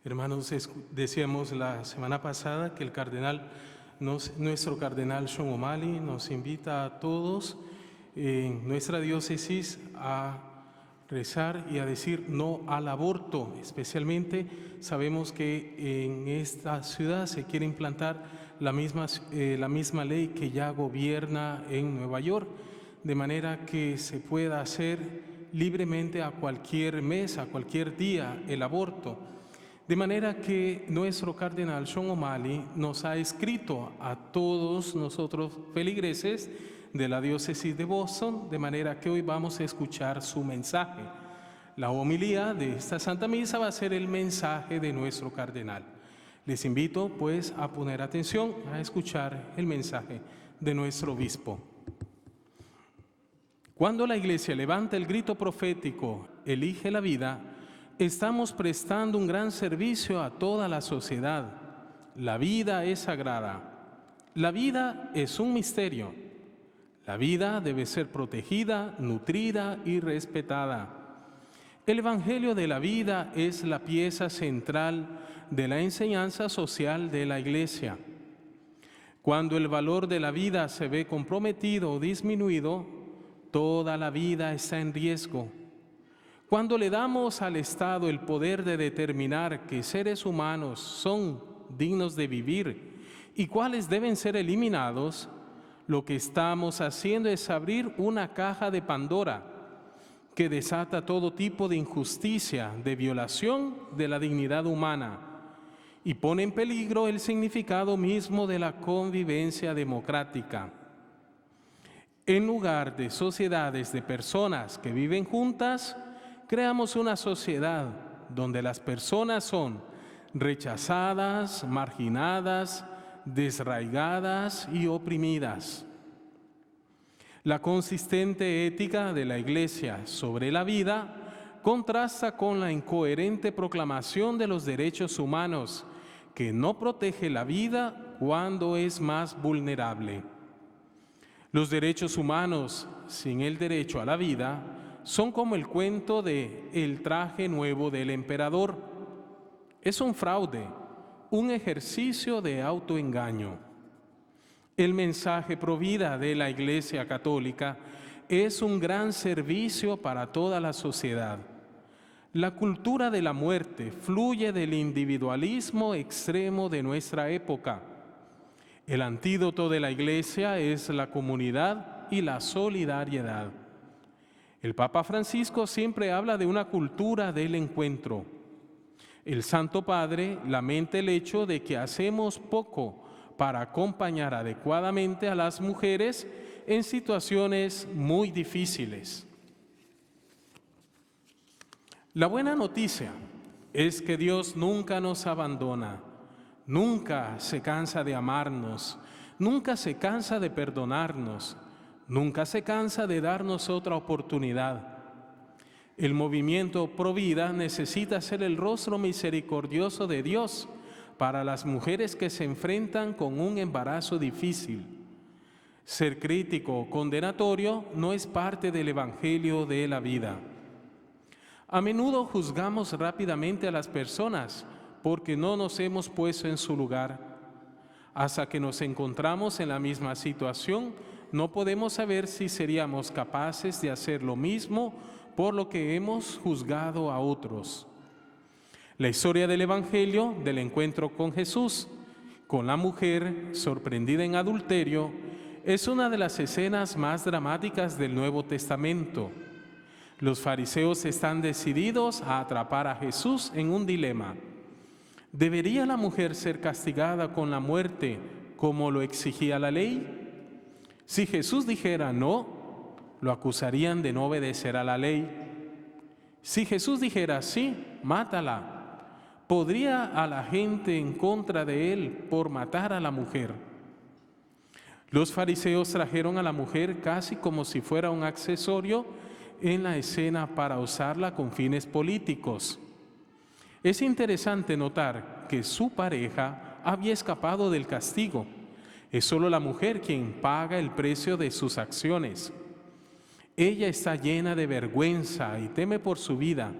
Hermanos, decíamos la semana pasada que nuestro cardenal Sean O'Malley nos invita a todos en nuestra diócesis a rezar y a decir no al aborto. Especialmente sabemos que en esta ciudad se quiere implantar la misma ley que ya gobierna en Nueva York, de manera que se pueda hacer libremente a cualquier mes, a cualquier día, el aborto. De manera que nuestro cardenal Sean O'Malley nos ha escrito a todos nosotros feligreses de la diócesis de Boston, de manera que hoy vamos a escuchar su mensaje. La homilía de esta Santa Misa va a ser el mensaje de nuestro cardenal. Les invito pues a poner atención a escuchar el mensaje de nuestro obispo. Cuando la Iglesia levanta el grito profético, elige la vida, estamos prestando un gran servicio a toda la sociedad. La vida es sagrada. La vida es un misterio. La vida debe ser protegida, nutrida y respetada. El Evangelio de la vida es la pieza central de la enseñanza social de la Iglesia. Cuando el valor de la vida se ve comprometido o disminuido, toda la vida está en riesgo. Cuando le damos al Estado el poder de determinar qué seres humanos son dignos de vivir y cuáles deben ser eliminados, lo que estamos haciendo es abrir una caja de Pandora que desata todo tipo de injusticia, de violación de la dignidad humana y pone en peligro el significado mismo de la convivencia democrática. En lugar de sociedades de personas que viven juntas, creamos una sociedad donde las personas son rechazadas, marginadas, desarraigadas y oprimidas. La consistente ética de la Iglesia sobre la vida contrasta con la incoherente proclamación de los derechos humanos, que no protege la vida cuando es más vulnerable. Los derechos humanos sin el derecho a la vida son como el cuento de el traje nuevo del emperador. Es un fraude, un ejercicio de autoengaño. El mensaje pro vida de la Iglesia Católica es un gran servicio para toda la sociedad. La cultura de la muerte fluye del individualismo extremo de nuestra época. El antídoto de la Iglesia es la comunidad y la solidaridad. El Papa Francisco siempre habla de una cultura del encuentro. El Santo Padre lamenta el hecho de que hacemos poco para acompañar adecuadamente a las mujeres en situaciones muy difíciles. La buena noticia es que Dios nunca nos abandona, nunca se cansa de amarnos, nunca se cansa de perdonarnos, nunca se cansa de darnos otra oportunidad. El movimiento Pro Vida necesita ser el rostro misericordioso de Dios para las mujeres que se enfrentan con un embarazo difícil. Ser crítico o condenatorio no es parte del Evangelio de la vida. A menudo juzgamos rápidamente a las personas porque no nos hemos puesto en su lugar. Hasta que nos encontramos en la misma situación, no podemos saber si seríamos capaces de hacer lo mismo por lo que hemos juzgado a otros. La historia del Evangelio, del encuentro con Jesús, con la mujer sorprendida en adulterio, es una de las escenas más dramáticas del Nuevo Testamento. Los fariseos están decididos a atrapar a Jesús en un dilema. ¿Debería la mujer ser castigada con la muerte como lo exigía la ley? Si Jesús dijera no, lo acusarían de no obedecer a la ley. Si Jesús dijera sí, mátala, ¿podría a la gente en contra de él por matar a la mujer? Los fariseos trajeron a la mujer casi como si fuera un accesorio en la escena para usarla con fines políticos. Es interesante notar que su pareja había escapado del castigo. Es solo la mujer quien paga el precio de sus acciones. Ella está llena de vergüenza y teme por su vida,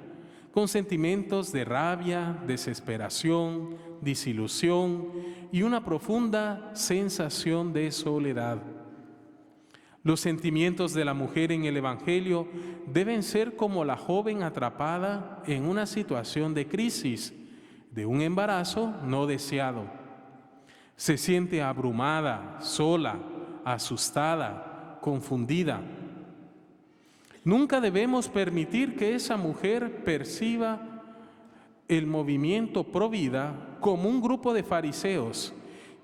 con sentimientos de rabia, desesperación, desilusión y una profunda sensación de soledad. Los sentimientos de la mujer en el Evangelio deben ser como la joven atrapada en una situación de crisis, de un embarazo no deseado. Se siente abrumada, sola, asustada, confundida. Nunca debemos permitir que esa mujer perciba el movimiento pro vida como un grupo de fariseos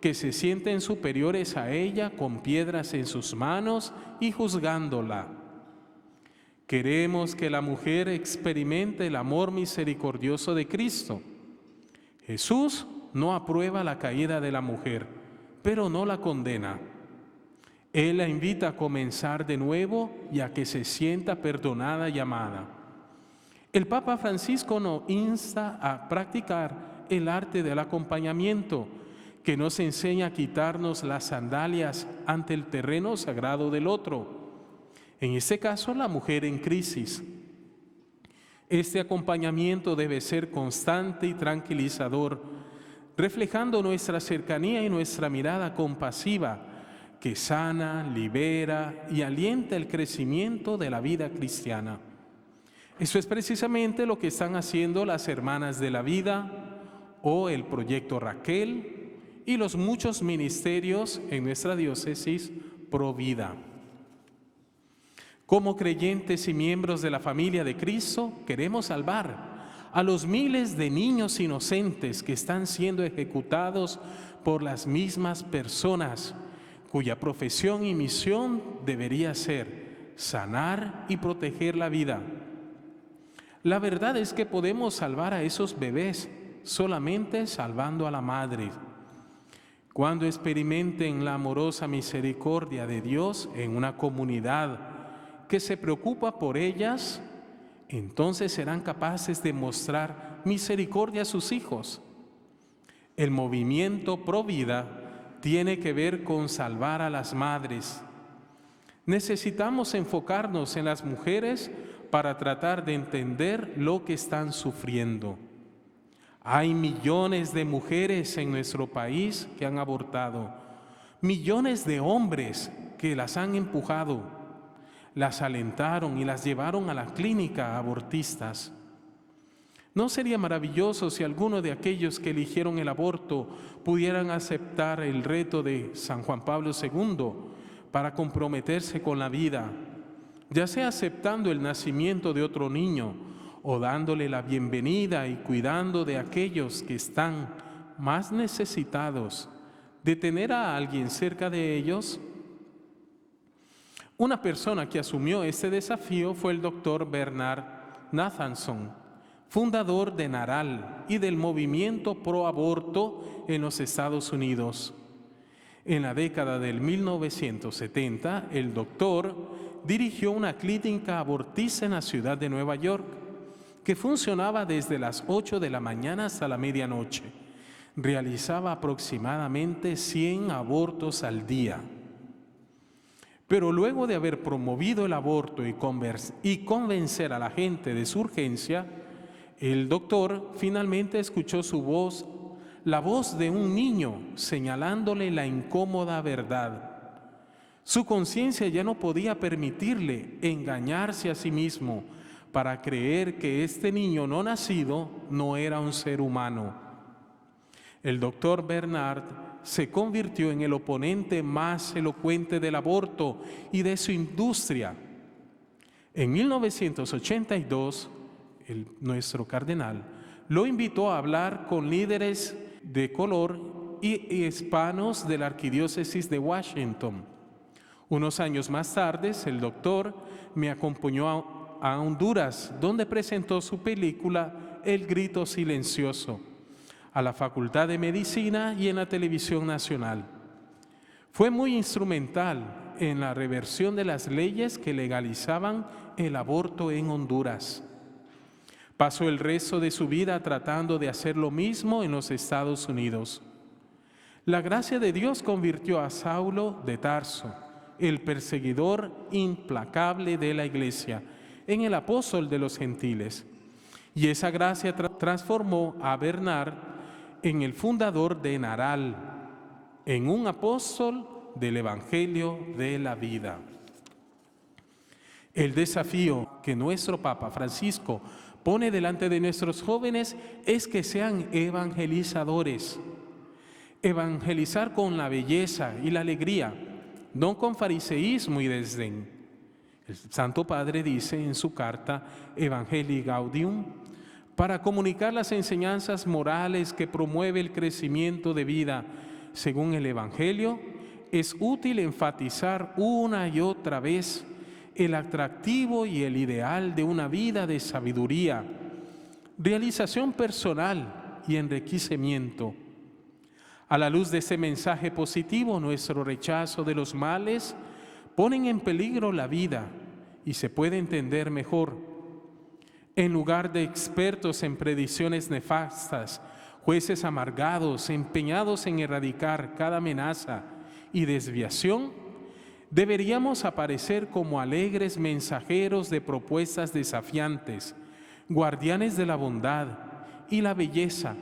que se sienten superiores a ella con piedras en sus manos y juzgándola. Queremos que la mujer experimente el amor misericordioso de Cristo. Jesús no aprueba la caída de la mujer, pero no la condena. Él la invita a comenzar de nuevo y a que se sienta perdonada y amada. El Papa Francisco nos insta a practicar el arte del acompañamiento, que nos enseña a quitarnos las sandalias ante el terreno sagrado del otro. En este caso, la mujer en crisis. Este acompañamiento debe ser constante y tranquilizador, reflejando nuestra cercanía y nuestra mirada compasiva, que sana, libera y alienta el crecimiento de la vida cristiana. Eso es precisamente lo que están haciendo las Hermanas de la Vida o el Proyecto Raquel y los muchos ministerios en nuestra diócesis Pro Vida. Como creyentes y miembros de la familia de Cristo, queremos salvar a los miles de niños inocentes que están siendo ejecutados por las mismas personas, cuya profesión y misión debería ser sanar y proteger la vida. La verdad es que podemos salvar a esos bebés solamente salvando a la madre. Cuando experimenten la amorosa misericordia de Dios en una comunidad que se preocupa por ellas, entonces serán capaces de mostrar misericordia a sus hijos. El movimiento Pro Vida tiene que ver con salvar a las madres. Necesitamos enfocarnos en las mujeres para tratar de entender lo que están sufriendo. Hay millones de mujeres en nuestro país que han abortado, millones de hombres que las han empujado, las alentaron y las llevaron a la clínica abortistas. ¿No sería maravilloso si alguno de aquellos que eligieron el aborto pudieran aceptar el reto de San Juan Pablo II para comprometerse con la vida, ya sea aceptando el nacimiento de otro niño o dándole la bienvenida y cuidando de aquellos que están más necesitados de tener a alguien cerca de ellos? Una persona que asumió este desafío fue el doctor Bernard Nathanson, fundador de NARAL y del movimiento pro aborto en los Estados Unidos. En la década del 1970, el doctor dirigió una clínica abortista en la ciudad de Nueva York, que funcionaba desde las 8 de la mañana hasta la medianoche. Realizaba aproximadamente 100 abortos al día. Pero luego de haber promovido el aborto y convencer a la gente de su urgencia, el doctor finalmente escuchó su voz, la voz de un niño señalándole la incómoda verdad. Su conciencia ya no podía permitirle engañarse a sí mismo para creer que este niño no nacido no era un ser humano. El doctor Bernard se convirtió en el oponente más elocuente del aborto y de su industria. En 1982, nuestro cardenal lo invitó a hablar con líderes de color y hispanos de la arquidiócesis de Washington. Unos años más tarde, el doctor me acompañó a Honduras, donde presentó su película El grito silencioso a la Facultad de Medicina y en la televisión nacional. Fue muy instrumental en la reversión de las leyes que legalizaban el aborto en Honduras. Pasó el resto de su vida tratando de hacer lo mismo en los Estados Unidos. La gracia de Dios convirtió a Saulo de Tarso, el perseguidor implacable de la iglesia, en el apóstol de los gentiles. Y esa gracia transformó a Bernard en el fundador de Naral, en un apóstol del Evangelio de la vida. El desafío que nuestro Papa Francisco pone delante de nuestros jóvenes es que sean evangelizadores. Evangelizar con la belleza y la alegría, no con fariseísmo y desdén. El Santo Padre dice en su carta Evangelii Gaudium, para comunicar las enseñanzas morales que promueve el crecimiento de vida según el Evangelio, es útil enfatizar una y otra vez el atractivo y el ideal de una vida de sabiduría, realización personal y enriquecimiento. A la luz de ese mensaje positivo, nuestro rechazo de los males ponen en peligro la vida y se puede entender mejor. En lugar de expertos en predicciones nefastas, jueces amargados, empeñados en erradicar cada amenaza y desviación, deberíamos aparecer como alegres mensajeros de propuestas desafiantes, guardianes de la bondad y la belleza,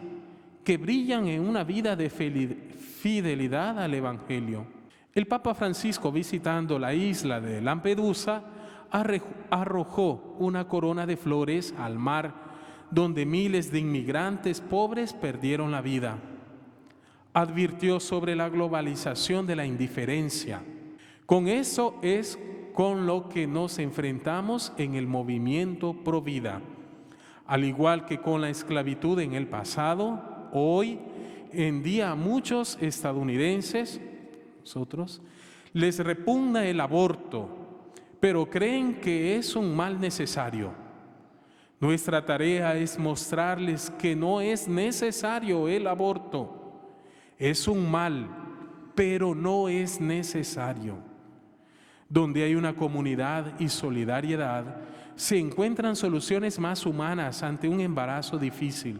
que brillan en una vida de fidelidad al Evangelio. El Papa Francisco, visitando la isla de Lampedusa, arrojó una corona de flores al mar, donde miles de inmigrantes pobres perdieron la vida. Advirtió sobre la globalización de la indiferencia. Con eso es con lo que nos enfrentamos en el movimiento Pro Vida. Al igual que con la esclavitud en el pasado, hoy en día a muchos estadounidenses, nosotros, les repugna el aborto, pero creen que es un mal necesario. Nuestra tarea es mostrarles que no es necesario el aborto. Es un mal, pero no es necesario. Donde hay una comunidad y solidaridad, se encuentran soluciones más humanas ante un embarazo difícil.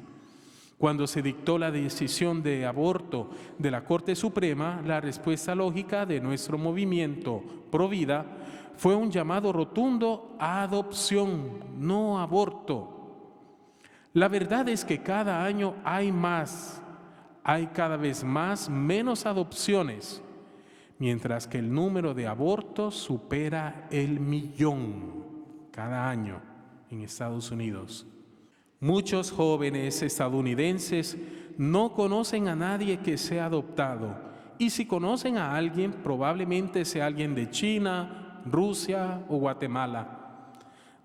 Cuando se dictó la decisión de aborto de la Corte Suprema, la respuesta lógica de nuestro movimiento Pro Vida fue un llamado rotundo a adopción, no aborto. La verdad es que cada año hay cada vez menos adopciones, mientras que el número de abortos supera el 1.000.000 cada año en Estados Unidos. Muchos jóvenes estadounidenses no conocen a nadie que sea adoptado, y si conocen a alguien, probablemente sea alguien de China, Rusia o Guatemala,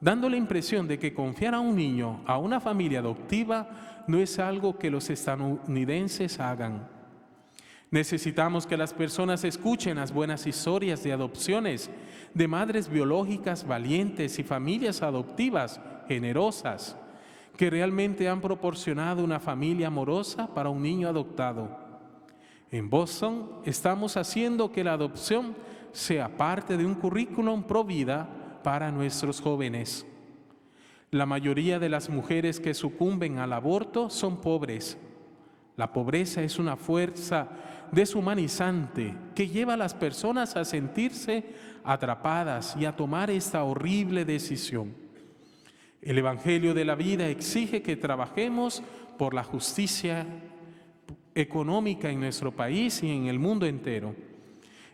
dando la impresión de que confiar a un niño a una familia adoptiva no es algo que los estadounidenses hagan. Necesitamos que las personas escuchen las buenas historias de adopciones, de madres biológicas valientes y familias adoptivas generosas, que realmente han proporcionado una familia amorosa para un niño adoptado. En Boston estamos haciendo que la adopción sea parte de un currículum pro vida para nuestros jóvenes. La mayoría de las mujeres que sucumben al aborto son pobres. La pobreza es una fuerza deshumanizante que lleva a las personas a sentirse atrapadas y a tomar esta horrible decisión. El Evangelio de la vida exige que trabajemos por la justicia económica en nuestro país y en el mundo entero.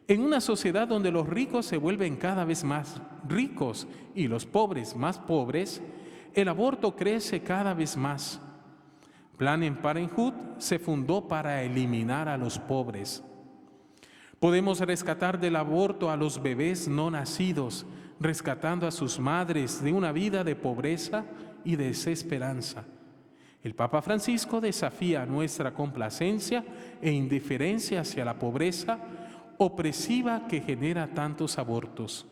En una sociedad donde los ricos se vuelven cada vez más ricos y los pobres más pobres, el aborto crece cada vez más. Planned Parenthood se fundó para eliminar a los pobres. Podemos rescatar del aborto a los bebés no nacidos, rescatando a sus madres de una vida de pobreza y desesperanza. El Papa Francisco desafía nuestra complacencia e indiferencia hacia la pobreza opresiva que genera tantos abortos.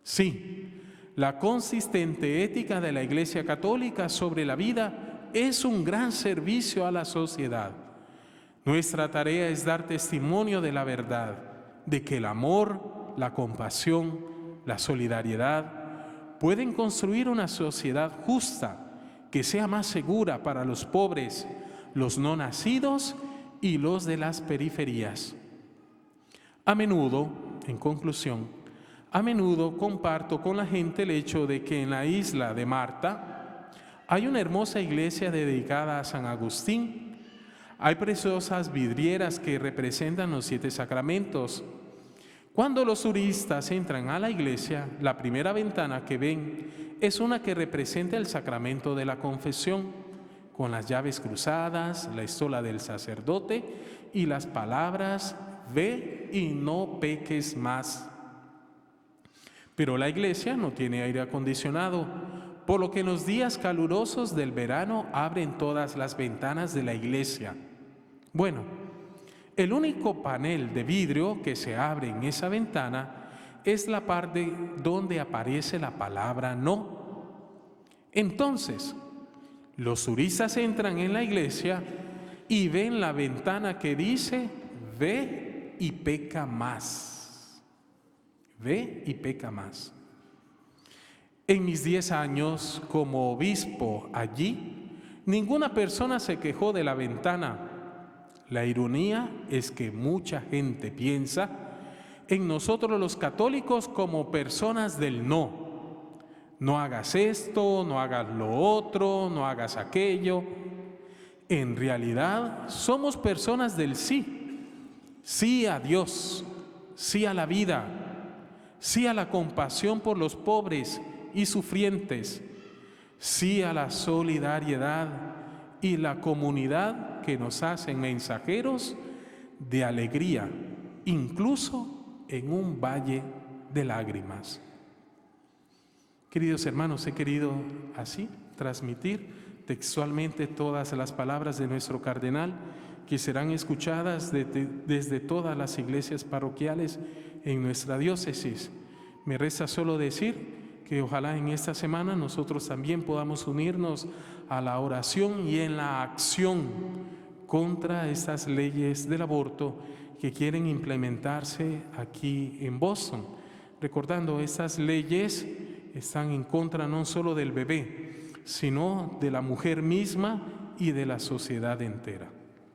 Sí, la consistente ética de la Iglesia Católica sobre la vida es un gran servicio a la sociedad. Nuestra tarea es dar testimonio de la verdad, de que el amor, la compasión, la solidaridad pueden construir una sociedad justa que sea más segura para los pobres, los no nacidos y los de las periferias. A menudo, en conclusión, comparto con la gente el hecho de que en la isla de Marta Hay una hermosa iglesia dedicada a San Agustín. Hay preciosas vidrieras que representan los 7 sacramentos. Cuando los turistas entran a la iglesia, la primera ventana que ven es una que representa el sacramento de la confesión, con las llaves cruzadas, la estola del sacerdote y las palabras: ve y no peques más. Pero la iglesia no tiene aire acondicionado, por lo que en los días calurosos del verano abren todas las ventanas de la iglesia. Bueno, el único panel de vidrio que se abre en esa ventana es la parte donde aparece la palabra no. Entonces, los turistas entran en la iglesia y ven la ventana que dice: ve y peca más. Ve y peca más. En mis 10 años como obispo allí, ninguna persona se quejó de la ventana. La ironía es que mucha gente piensa en nosotros los católicos como personas del no. No hagas esto, no hagas lo otro, no hagas aquello. En realidad somos personas del sí. Sí a Dios, sí a la vida, sí a la compasión por los pobres y sufrientes, sí a la solidaridad y la comunidad que nos hacen mensajeros de alegría, incluso en un valle de lágrimas. Queridos hermanos, he querido así transmitir textualmente todas las palabras de nuestro cardenal, que serán escuchadas desde todas las iglesias parroquiales en nuestra diócesis. Me resta solo decir que ojalá en esta semana nosotros también podamos unirnos a la oración y en la acción contra estas leyes del aborto que quieren implementarse aquí en Boston. Recordando, estas leyes están en contra no solo del bebé, sino de la mujer misma y de la sociedad entera.